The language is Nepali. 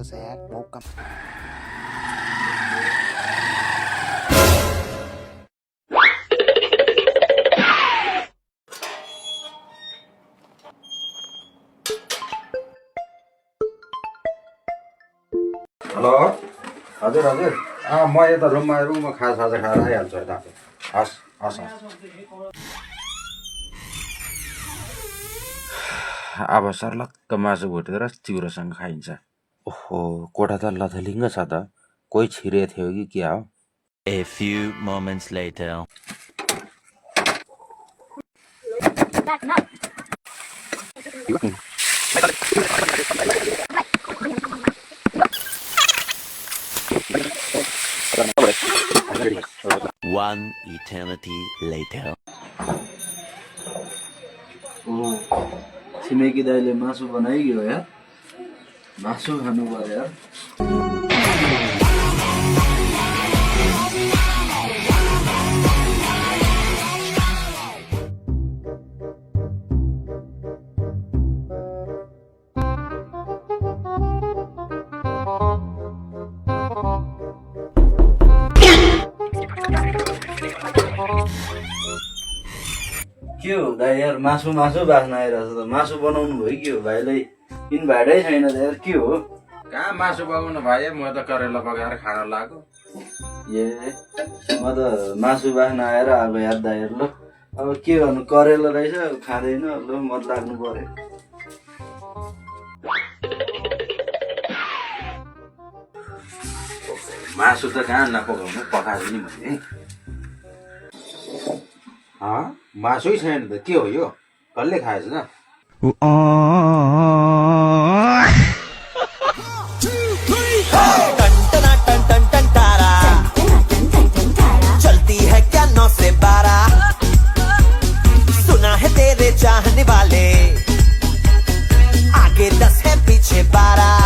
तो सैड बहुत कम। हेलो हजुर हजुर म यता रुममा खाजा खाएर आइहाल्छु है त हस् हस् हस् अब सर्लक्क मासु भुटेर चिउरोसँग खाइन्छ। ओहो कोठा त लथलिङ्ग छ त, कोही छिरे थियो कि क्या हो? A few moments later. One eternity later. छिमेकी दाइले मासु बनाइयो यार, मासु खानु पर्यो यार। के हो दाइ यार, मासु बास्न आइरहेछ त, मासु बनाउनु भयो के हो? भाइलाई इन्भाइटै छैन त यार, के हो? कहाँ मासु पकाउनु भाइ, म त करेला पकाएर खान लाग्यो। ए म त मासु बास्न आएर अब यार दाइ ल, अब के गर्नु, करेला रहेछ खाँदैन ल, मत लाग्नु पर्यो। मासु त कहाँ नपकाउनु, पकाएको नि मैले। मासुै छैन त के हो यो, कसले खाएछ त? चलती है क्या 9 से 12, सुना है तेरे चाहने वाले, आगे 10 है पीछे 12।